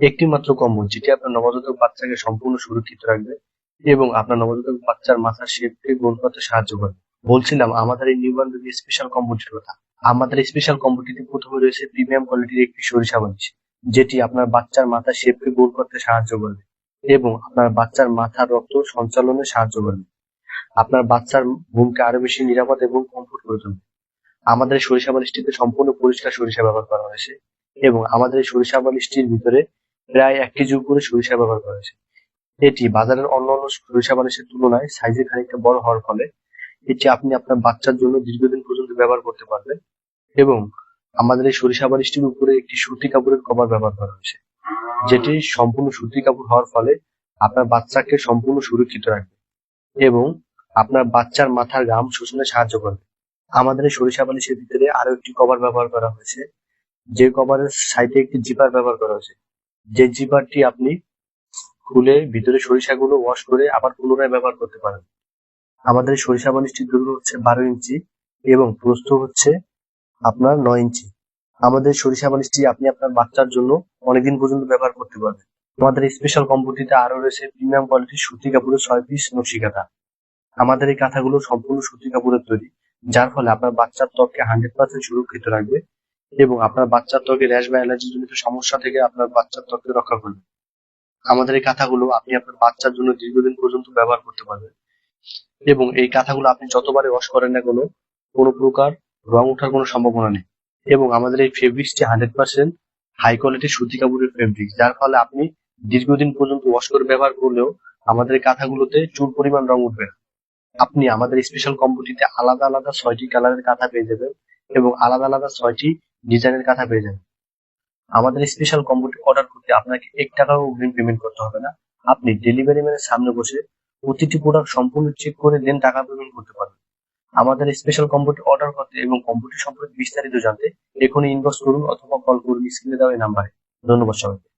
একটি মাত্র কম্বল যেটি আপনার নবজাতক বাচ্চাকে সম্পূর্ণ সুরক্ষিত রাখবে এবং আপনার নবজাতক বাচ্চার মাথার শেপকে গোল করতে সাহায্য করবে। বলছিলাম আমাদের এই নিউবর্ন বেবি স্পেশাল কম্বোটির কথা। আমাদের স্পেশাল কম্বোটিতে প্রথমে রয়েছে প্রিমিয়াম কোয়ালিটির একটি সরিষা বালিশ, যেটি আপনার বাচ্চার মাথার শেপকে গোল করতে সাহায্য করবে এবং আপনার বাচ্চার মাথার রক্ত সঞ্চালনে সাহায্য করবে। আপনার বাচ্চার ঘুমকে আরো বেশি নিরাপদ এবং কমফোর্ট করে তুলবে। আমাদের এই সরিষা বালিশটিতে সম্পূর্ণ পরিষ্কার সরিষা ব্যবহার করা হয়েছে এবং আমাদের এই সরিষা বালিশটির ভিতরে প্রায় 1 কেজি উপরে সরিষা ব্যবহার করা হয়েছে। এটি বাজারের অন্যান্য সরিষা বালিশের তুলনায় সাইজে খানিকটা বড় হওয়ার ফলে এটি আপনি আপনার বাচ্চার জন্য দীর্ঘদিন পর্যন্ত ব্যবহার করতে পারবেন এবং আমাদের এই সরিষা বালিশটির উপরে একটি সুতি কাপড়ের কভার ব্যবহার করা হয়েছে, যেটি সম্পূর্ণ সুতি কাপড় হওয়ার ফলে আপনার বাচ্চাকে সম্পূর্ণ সুরক্ষিত রাখবে এবং আপনার বাচ্চার মাথার ঘাম শোষণে সাহায্য করবে। আমাদের এই সরিষা বালিশের ভিতরে আরো একটি কভার ব্যবহার করা হয়েছে, যে কভারের সাইডে একটি জিপার ব্যবহার করা হয়েছে, যে জিপারটি আপনি খুলে ভিতরে সরিষাগুলো ওয়াশ করে আবার পুনরায় ব্যবহার করতে পারেন। আমাদের এই সরিষা বালিশটির দৈর্ঘ্য হচ্ছে 12 ইঞ্চি এবং প্রস্থ হচ্ছে আপনার 9 ইঞ্চি। আমাদের সরিষা বালিশটি আপনি আপনার বাচ্চার জন্য অনেকদিন পর্যন্ত ব্যবহার করতে পারবেন। আমাদের এই স্পেশাল কম্বোটিতে আরো রয়েছে প্রিমিয়াম কোয়ালিটির সুতি কাপড়ের 6 পিস নকশি কাঁথা। আমাদের এই কাঁথাগুলো সম্পূর্ণ সুতি কাপড়ের তৈরি, যার ফলে আপনার বাচ্চার ত্বককে 100% সুরক্ষিত রাখবে এবং আপনার বাচ্চার ত্বকে র্যাশ বা অ্যালার্জি জনিত সমস্যা থেকে আপনার বাচ্চার ত্বককে রক্ষা করবে। আমাদের এই কাঁথাগুলো আপনি আপনার বাচ্চার জন্য দীর্ঘদিন পর্যন্ত ব্যবহার করতে পারবেন এবং এই কাঁথাগুলো আপনি যতবারই ওয়াশ করেন না কেন কোনো প্রকার রং ওঠার কোনো সম্ভাবনা নেই এবং আমাদের এই ফেব্রিক্সটি 100% হাই কোয়ালিটির সুতি কাপড়ের ফেব্রিক, যার ফলে আপনি দীর্ঘদিন পর্যন্ত ওয়াশ করে ব্যবহার করলেও আমাদের এই কাঁথাগুলোতে চুল পরিমাণ রং উঠবে না। আপনি আমাদের স্পেশাল কম্বোটিতে আলাদা আলাদা 6টি কালারের কাঁথা পেয়ে যাবেন এবং আলাদা আলাদা 6টি ডিজাইনের কাঁথা পেয়ে যাবেন। আমাদের স্পেশাল কম্বোটি অর্ডার করতে আপনাকে 1 টাকাও অগ্রিম পেমেন্ট করতে হবে না। আপনি ডেলিভারি ম্যানের সামনে বসে প্রতিটি প্রোডাক্ট সম্পূর্ণ চেক করে দেন টাকা পেমেন্ট করতে পারবেন। আমাদের স্পেশাল কম্বোটি অর্ডার করতে এবং কম্বোটি সম্পর্কে বিস্তারিত জানতে এখনই ইনবক্স করুন অথবা কল করুন স্ক্রিনে দেওয়া এই নাম্বারে। ধন্যবাদ সবাইকে।